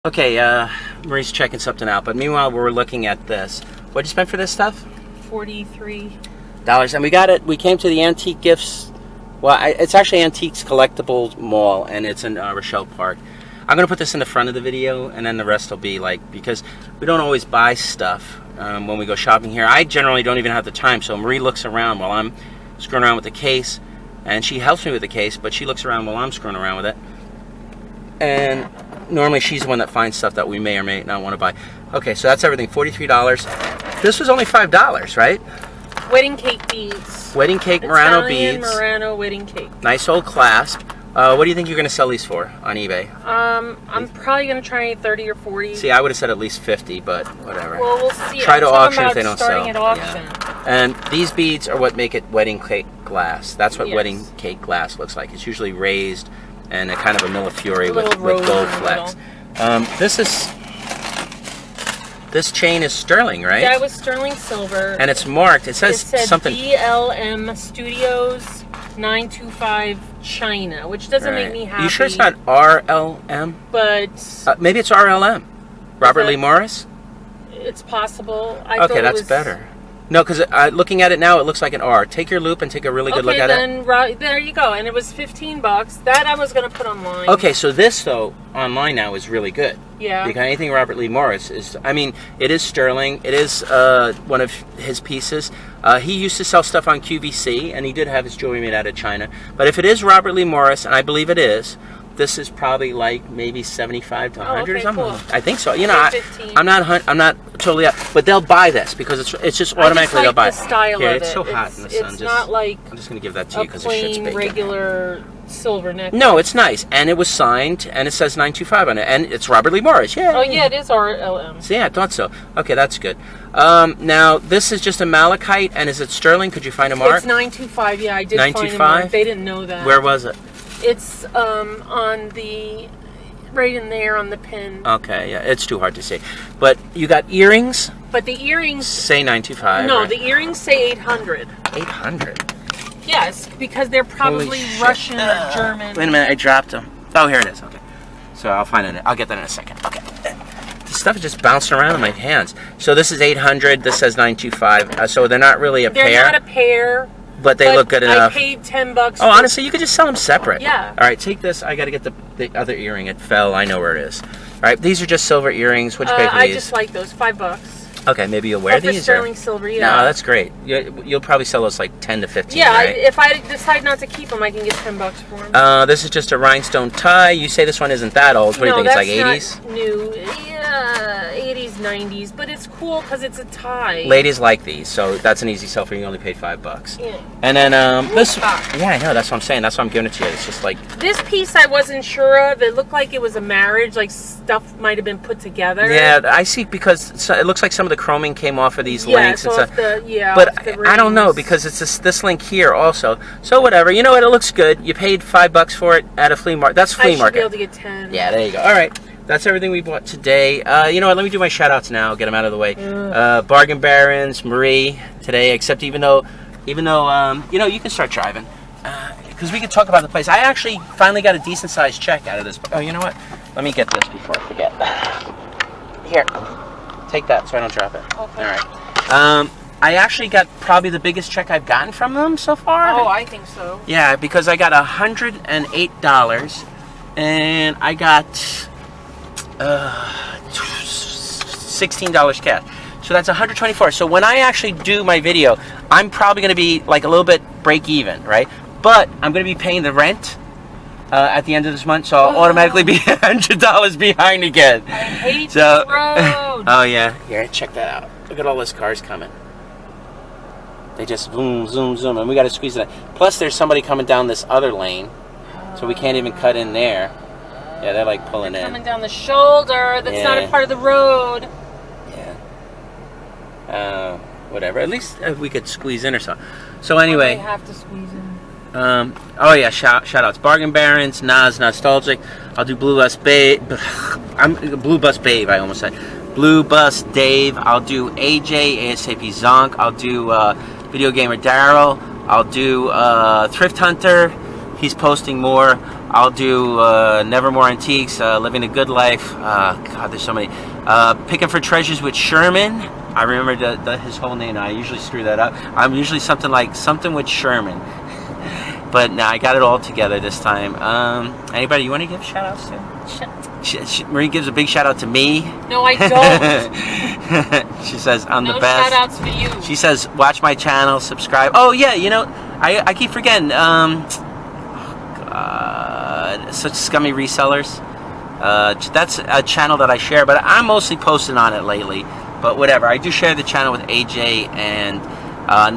Okay, Marie's checking something out, but meanwhile we're looking at this. What'd you spend for this stuff? $43. And we got it. We came to the Antique Gifts. Well, it's actually Antiques Collectibles Mall, and it's in Rochelle Park. I'm gonna put this in the front of the video, and then the rest will be like, because we don't always buy stuff when we go shopping here. I generally don't even have the time, so Marie looks around while I'm screwing around with the case, and she helps me with the case, but she looks around while I'm screwing around with it. And normally she's the one that finds stuff that we may or may not want to buy. Okay, so that's everything, $43. This was only $5, right? Wedding cake beads. Wedding cake Murano beads. Murano wedding cake. Nice old clasp. What do you think you're going to sell these for on eBay? I'm probably going to try 30 or 40. See, I would have said at least 50, but whatever. Well, we'll see. Try to auction if they don't sell. Starting at auction. Yeah. And these beads are what make it wedding cake glass. That's what Yes. wedding cake glass looks like. It's usually raised and a kind of a millefiori with rose gold in the flecks. This chain is sterling, right? Yeah, it was sterling silver. And it's marked. It says something. DLM Studios 925 China, which doesn't make me happy. You sure it's not RLM? But maybe it's RLM. Robert Lee Morris? It's possible. Okay, that's better. No, because looking at it now, it looks like an R. Take your loop and take a really good look at it. Okay, then there you go. And it was $15. That I was going to put online. Okay, so this, though, online now is really good. Yeah. Because anything Robert Lee Morris is, I mean, it is sterling. It is one of his pieces. He used to sell stuff on QVC, and he did have his jewelry made out of China. But if it is Robert Lee Morris, and I believe it is, this is probably like maybe 75 to 100 or something. Cool. I think so. You know, I'm not totally up, but they'll buy this because it's just automatically they'll buy it. The style Here, of it's so hot in the sun. It's not like I'm just gonna give that to you because the shit's big. Regular silver necklace. No, it's nice, and it was signed, and it says 925 on it, and it's Robert Lee Morris. Yeah. Oh yeah, it is RLM. So yeah, I thought so. Okay, that's good. Now this is just a malachite, and is it sterling? Could you find a mark? It's 925. Yeah, I did find a mark. They didn't know that. Where was it? It's on the right in there on the pin. Okay, yeah, it's too hard to see. But you got earrings? But the earrings say 925. No, right? the earrings say 800. 800. Yes, because they're probably Russian or German. Wait a minute, I dropped them. Oh, here it is. Okay, so I'll find it. I'll get that in a second. Okay. This stuff is just bouncing around in my hands. So this is 800. This says 925. So they're not really a pair. They're not a pair. But they look good enough. I paid $10. Oh, honestly, you could just sell them separate. Yeah. All right, take this. I got to get the other earring. It fell. I know where it is. All right, these are just silver earrings. What'd you pay for these? I just like those. $5. Okay, maybe you'll wear these. Sterling silver, yeah. No, that's great. You'll probably sell those like 10 to 15. Yeah, right? if I decide not to keep them, I can get $10 for them. This is just a rhinestone tie. You say this one isn't that old. What do you think? It's like 80s? Not new. Yeah, 80s, 90s, but it's cool because it's a tie. Ladies like these, so that's an easy sell for you. You only paid $5. Yeah. And then this. Yeah, I know. That's what I'm saying. That's why I'm giving it to you. It's just like this piece. I wasn't sure of. It looked like it was a marriage. Like stuff might have been put together. Yeah, I see because it looks like some of the chroming came off of these links. So but I don't know because it's this link here also. So whatever. You know what? It looks good. You paid $5 for it at a flea market. That's flea market. I should be able to get 10. Yeah, there you go. All right. That's everything we bought today. You know what? Let me do my shout-outs now. Get them out of the way. Bargain Barons, Marie today. Except even though you know, you can start driving because we can talk about the place. I actually finally got a decent-sized check out of this. Oh, you know what? Let me get this before I forget. Here, take that so I don't drop it. Okay. All right. I actually got probably the biggest check I've gotten from them so far. Oh, I think so. Yeah, because I got $108 and I got $16 cash. So that's $124. So when I actually do my video, I'm probably going to be like a little bit break even, right? But I'm going to be paying the rent at the end of this month, so I'll automatically be $100 behind again. I hate the road. Oh yeah, here, check that out. Look at all those cars coming. They just zoom, zoom, zoom, and we got to squeeze it in. Plus, there's somebody coming down this other lane, so we can't even cut in there. Yeah, they're like pulling in. Coming down the shoulder. That's not a part of the road. Yeah. Whatever. At least we could squeeze in or something. So anyway. We have to squeeze in. Oh yeah, shout outs. Bargain Barons, Naztalgic. I'll do Blue Bus Babe. Blue Bus Babe, I almost said. Blue Bus Dave. I'll do AJ, ASAP Zonk. I'll do VideoGamerDaryll. I'll do Thrift Hunter. He's posting more. I'll do Nevermore Antiques, Living a Good Life. God, there's so many. Picking for Treasures with Sherman. I remember his whole name. I usually screw that up. I'm usually something with Sherman. But now I got it all together this time. Anybody you want to give shout outs to? Marie gives a big shout out to me. No, I don't. She says I'm no the best. Shout outs for you. She says watch my channel, subscribe. Oh yeah, you know I keep forgetting. Such scummy resellers. That's a channel that I share, but I'm mostly posting on it lately. But whatever, I do share the channel with AJ and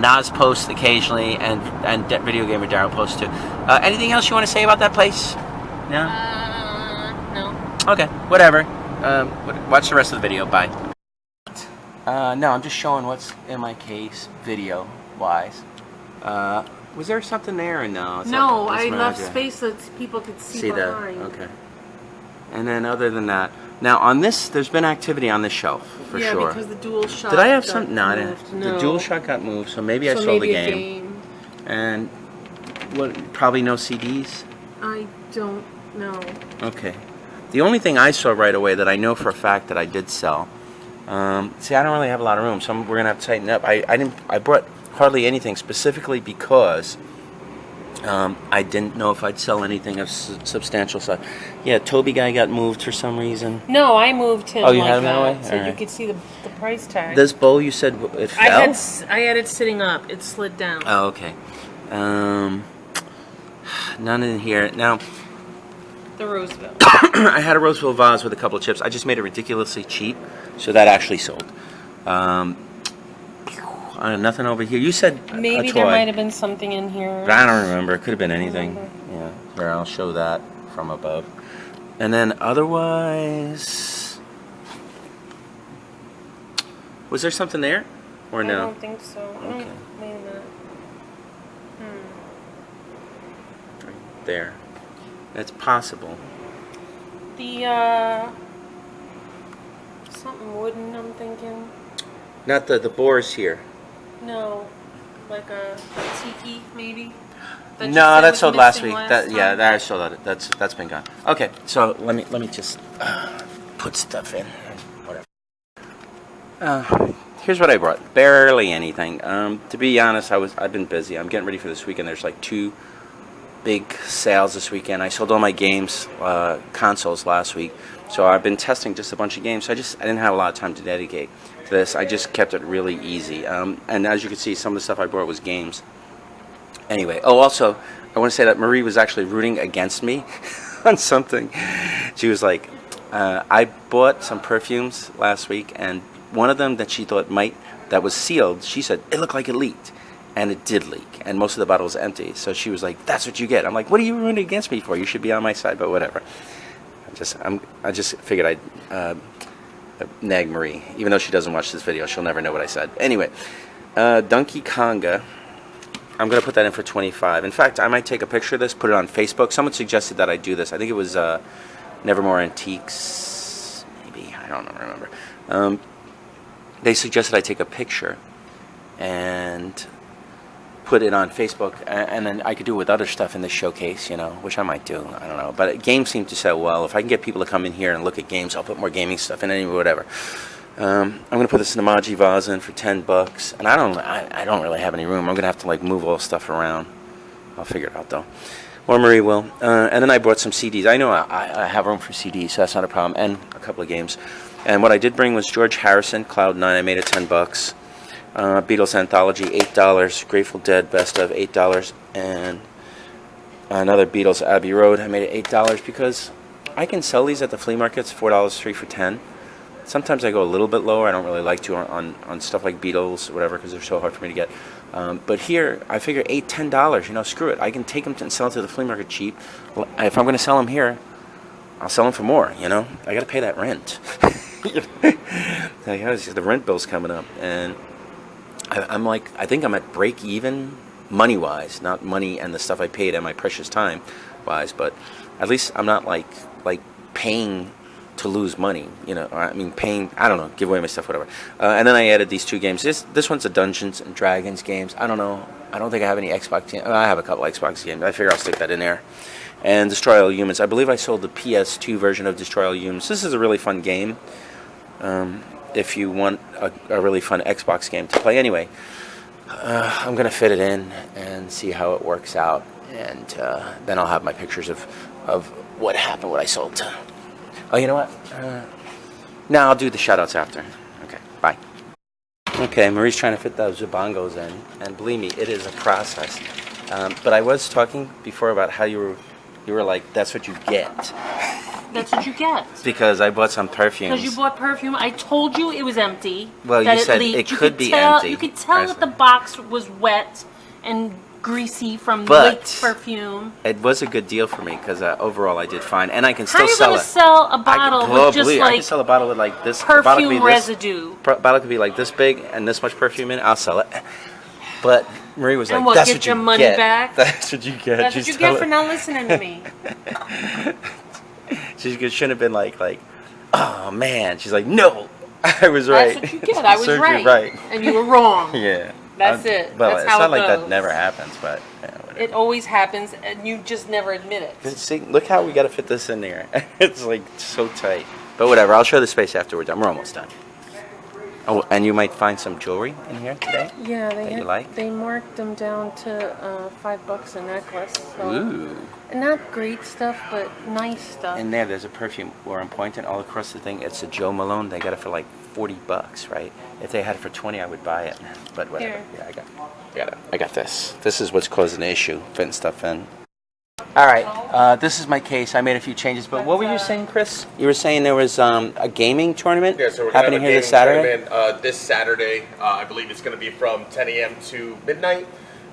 Nas posts occasionally, and VideoGamerDaryll posts too. Anything else you want to say about that place? No. No. Okay, whatever. Watch the rest of the video. Bye. No, I'm just showing what's in my case, video-wise. Was there something there or no? No, I left space so that people could see behind. That? Okay. And then other than that, now on this, there's been activity on this shelf for sure. Yeah, because the dual shot. Did I have some? No, I didn't. No. The dual shot got moved, so maybe I sold the game. And what? Probably no CDs. I don't know. Okay. The only thing I saw right away that I know for a fact that I did sell. See, I don't really have a lot of room, so we're gonna have to tighten up. I brought hardly anything specifically because I didn't know if I'd sell anything of substantial size. Yeah, Toby guy got moved for some reason. No, I moved him. Oh, you had him that way? So you could see the price tag. This bowl, you said it fell? I had it sitting up. It slid down. Oh, okay. None in here. Now, the Roseville. I had a Roseville vase with a couple of chips. I just made it ridiculously cheap, so that actually sold. Nothing over here. You said maybe there might have been something in here. I don't remember. It could have been anything. Yeah. Here, I'll show that from above. And then otherwise, was there something there, or no? I don't think so. Okay. Wait a minute. Right there. That's possible. The something wooden. I'm thinking. Not the boars here. No, like a tiki maybe. No, that sold last week. Yeah, that I sold that. That's been gone. Okay, so let me just put stuff in. Whatever. Here's what I brought. Barely anything. To be honest, I've been busy. I'm getting ready for this weekend. There's like 2 big sales this weekend. I sold all my games, consoles last week, so I've been testing just a bunch of games. So I didn't have a lot of time to dedicate to this. I just kept it really easy. And as you can see, some of the stuff I brought was games. Anyway, oh, also, I want to say that Marie was actually rooting against me on something. She was like, I bought some perfumes last week, and one of them that she thought that was sealed, she said, it looked like it leaked. And it did leak, and most of the bottle was empty. So she was like, that's what you get. I'm like, what are you rooting against me for? You should be on my side, but whatever. I just figured I'd nag Marie. Even though she doesn't watch this video, she'll never know what I said. Anyway, Donkey Konga. I'm going to put that in for 25. In fact, I might take a picture of this, put it on Facebook. Someone suggested that I do this. I think it was Nevermore Antiques, maybe. I don't remember. They suggested I take a picture and put it on Facebook, and then I could do it with other stuff in this showcase, you know, which I might do. I don't know. But games seem to sell well. If I can get people to come in here and look at games, I'll put more gaming stuff in anyway, whatever. I'm going to put this Namaji vase in for $10, and I don't really have any room. I'm going to have to like move all stuff around. I'll figure it out though. Or Marie will. And then I brought some CDs. I know I have room for CDs, so that's not a problem, and a couple of games. And what I did bring was George Harrison, Cloud 9. I made it $10. Beatles Anthology, $8. Grateful Dead Best of, $8. And another Beatles Abbey Road. I made it $8 because I can sell these at the flea markets, $4, 3 for 10. Sometimes I go a little bit lower. I don't really like to on stuff like Beatles or whatever because they're so hard for me to get. But here, I figure $8, $10. You know, screw it. I can take them and sell it to the flea market cheap. If I'm going to sell them here, I'll sell them for more. You know, I got to pay that rent. The rent bill's coming up, and I think I'm at break even money wise, not money and the stuff I paid and my precious time wise, but at least I'm not like paying to lose money, you know. I mean, paying, I don't know, give away my stuff, whatever. And then I added these 2 games. This one's a Dungeons and Dragons games. I don't know. I don't think I have any Xbox games. I have a couple Xbox games. I figure I'll stick that in there. and Destroy All Humans. I believe I sold the PS2 version of Destroy All Humans. This is a really fun game. If you want a really fun Xbox game to play. Anyway, I'm going to fit it in and see how it works out. And then I'll have my pictures of what happened, what I sold to. Oh, you know what? No, I'll do the shoutouts after. Okay, bye. Okay, Marie's trying to fit those bongos in. And believe me, it is a process. But I was talking before about how you were like, that's what you get. That's what you get. Because I bought some perfumes. Because you bought perfume. I told you it was empty. Well, you said it could be empty. You could tell that the box was wet and greasy from leaked perfume. It was a good deal for me because overall I did fine, and I can still sell it. How are you going to sell a bottle with just I can sell a bottle with like this perfume residue? Bottle could be like this big and this much perfume in it. I'll sell it. But Marie was like, what, "That's get what your you money get. back? That's what you get. That's what you get for not listening to me." She shouldn't have been like, "Oh man." She's like, "No, I was right." That's what you get. I was right, and you were wrong. Yeah. That's it. Well, That's it's how not it like goes. that never happens, but it always happens, and you just never admit it. See, look how we got to fit this in there. It's like so tight. But whatever, I'll show the space after we're done. We're almost done. Oh, and you might find some jewelry in here today. Yeah, they marked them down to $5 a necklace. So. Ooh. Not great stuff, but nice stuff. And there's a perfume where I'm pointing all across the thing. It's a Joe Malone. They got it for like $40, right? If they had it for 20, I would buy it. But whatever. Here. Yeah, I got this. This is what's causing the issue, fitting stuff in. All right, this is my case. I made a few changes, but what were you saying, Chris? You were saying there was a gaming tournament happening here this Saturday? This Saturday, I believe it's going to be from 10 a.m. to midnight.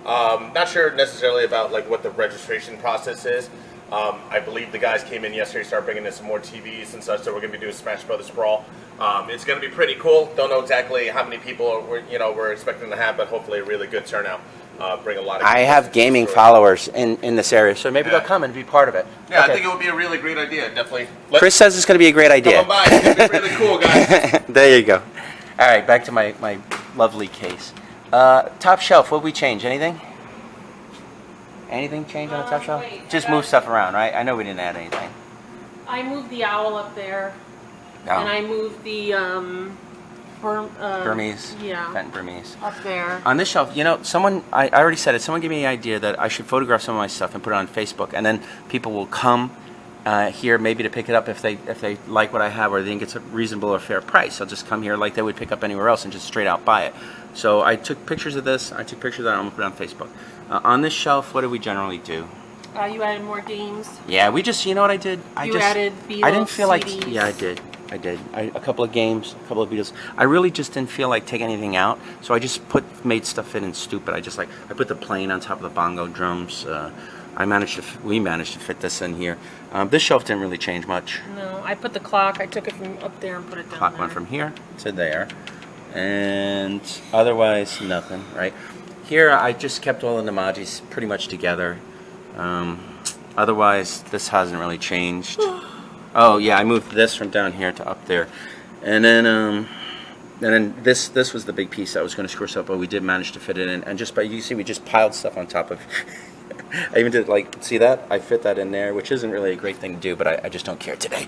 Not sure necessarily about like what the registration process is. I believe the guys came in yesterday, started bringing in some more TVs and such, so we're going to be doing Smash Brothers Brawl. It's going to be pretty cool. Don't know exactly how many people we're expecting to have, but hopefully a really good turnout. Bring a lot of. I have gaming followers in this area, so maybe they'll come and be part of it. Yeah, okay. I think it would be a really great idea. Definitely. Chris says it's going to be a great idea. Come on by. It's going to be really cool, guys. There you go. All right, back to my lovely case. Top shelf. What we change? Anything? Anything change on the top shelf? Just move stuff around, right? I know we didn't add anything. I moved the owl up there, and I moved the Burmese. Yeah. Fenton Burmese. Up there. On this shelf, someone, I already said it, someone gave me the idea that I should photograph some of my stuff and put it on Facebook, and then people will come here maybe to pick it up if they like what I have or they think it's a reasonable or fair price. They'll just come here like they would pick up anywhere else and just straight out buy it. So I took pictures of this, I took pictures of that, I'm going to put it on Facebook. On this shelf, what do we generally do? You added more games? Yeah, we just, you know what I did? You added Beatles I didn't feel CDs. like, yeah, I did. A couple of games, a couple of Beatles. I really just didn't feel like taking anything out, so I just made stuff fit in stupid. I put the plane on top of the bongo drums. We managed to fit this in here. This shelf didn't really change much. No, I put the clock. I took it from up there and put it down Clock there. went from here to there, and otherwise nothing. Right here, I just kept all the Namagis pretty much together. Otherwise, this hasn't really changed. Oh yeah, I moved this from down here to up there, and then this was the big piece that was going to screw us up, but we did manage to fit it in. And just by you see, we just piled stuff on top of. I even did see that I fit that in there, which isn't really a great thing to do, but I just don't care today.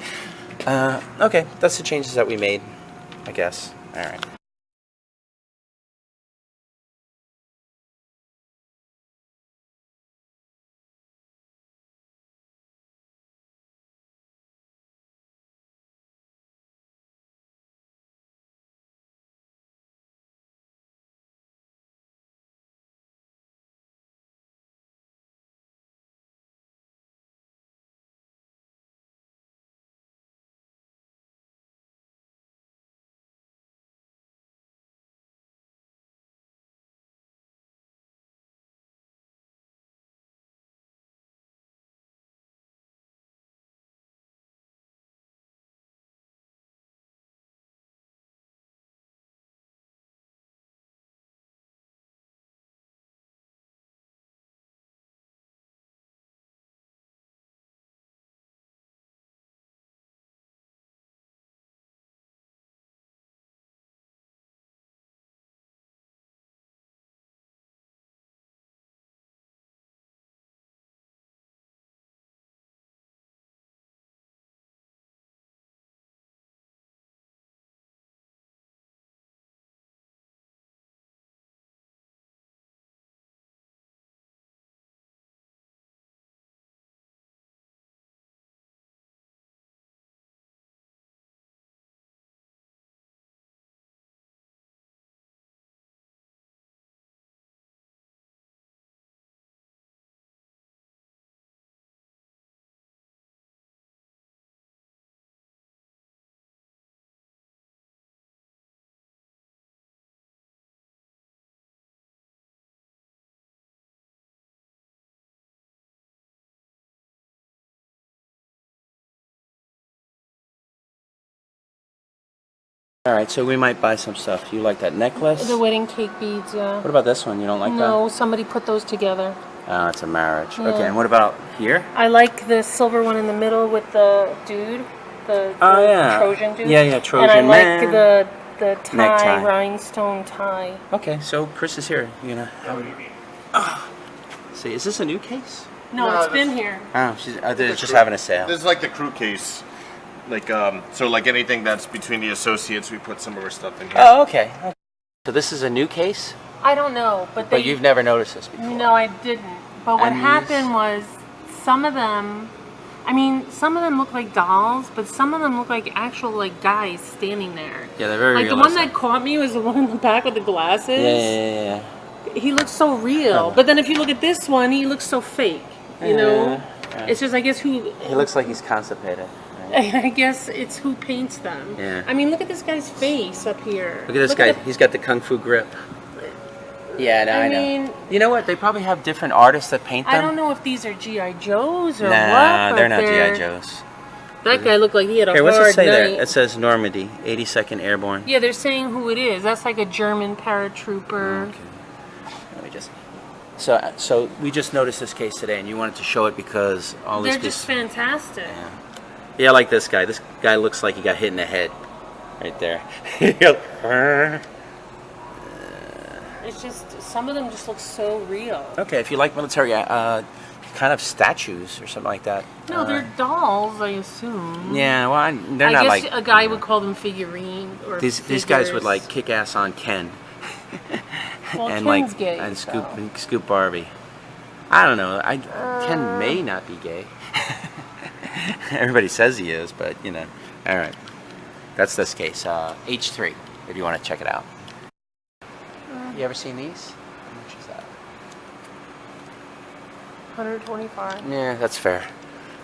Okay, that's the changes that we made, I guess. All right. All right, so we might buy some stuff. You like that necklace? The wedding cake beads, yeah. What about this one? You don't like that? No, somebody put those together. Oh, it's a marriage. Yeah. Okay, and what about here? I like the silver one in the middle with the dude, the Trojan dude. Yeah, Trojan man. And I man. like the tie, Necktie. rhinestone tie. Okay, so Chris is here. You know. See, is this a new case? No, it's been here. Oh, they're just having a sale. This is like the crew case. Like, so like anything that's between the associates, we put some of our stuff in here. Oh, okay. So this is a new case? I don't know, But you've never noticed this before? No, I didn't. But what happened was some of them look like dolls, but some of them look like actual like guys standing there. Yeah, they're very realistic. The one that caught me was the one in the back with the glasses. Yeah. He looks so real. But then if you look at this one, he looks so fake. You know? Yeah. It's just, I guess, He looks like he's constipated. I guess it's who paints them. Yeah. I mean, look at this guy's face up here. Look at this guy. He's got the kung fu grip. Yeah, no, I know. You know what? They probably have different artists that paint them. I don't know if these are G.I. Joes or what. Nah, they're not G.I. Joes. That guy looked like he had a hard what's it say night. there? It says Normandy, 82nd Airborne. Yeah, they're saying who it is. That's like a German paratrooper. Okay. Let me just... So we just noticed this case today, and you wanted to show it because all these... They're just fantastic. Yeah, I like this guy. This guy looks like he got hit in the head. Right there. It's just, some of them just look so real. Okay, if you like military kind of statues or something like that. No, they're dolls, I assume. Yeah, well, they're not like... I guess a guy would call them figurines or These guys would like kick ass on Ken. Well, and Ken's gay, and scoop Barbie. I don't know. Ken may not be gay. Everybody says he is, but you know. All right, that's this case. H3. If you want to check it out. You ever seen these? How much is that? 125. Yeah, that's fair.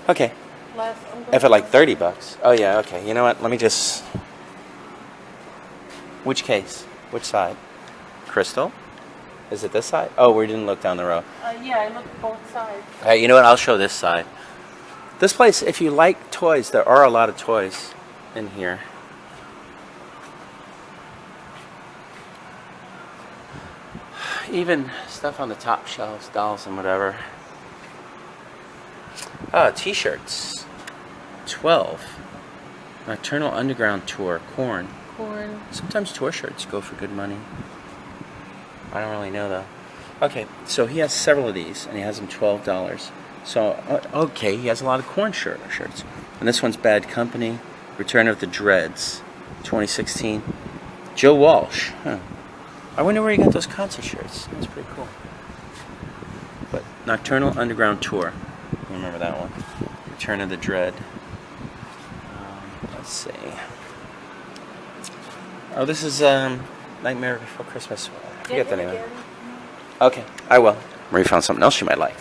Okay. Less. If at like $30. Oh yeah. Okay. You know what? Let me just. Which case? Which side? Crystal? Is it this side? Oh, we didn't look down the row. Yeah, I looked both sides. All right, you know what? I'll show this side. This place, if you like toys, there are a lot of toys in here. Even stuff on the top shelves, dolls and whatever. Oh, t-shirts. 12. Nocturnal Underground Tour, Corn. Sometimes tour shirts go for good money. I don't really know though. Okay, so he has several of these, and he has them $12. So, okay, he has a lot of Corn shirts. And this one's Bad Company, Return of the Dreads, 2016. Joe Walsh. Huh. I wonder where he got those concert shirts. That's pretty cool. But Nocturnal Underground Tour. Remember that one. Return of the Dread. Let's see. Oh, this is Nightmare Before Christmas. I forget the name of it. Okay, I will. Marie found something else you might like.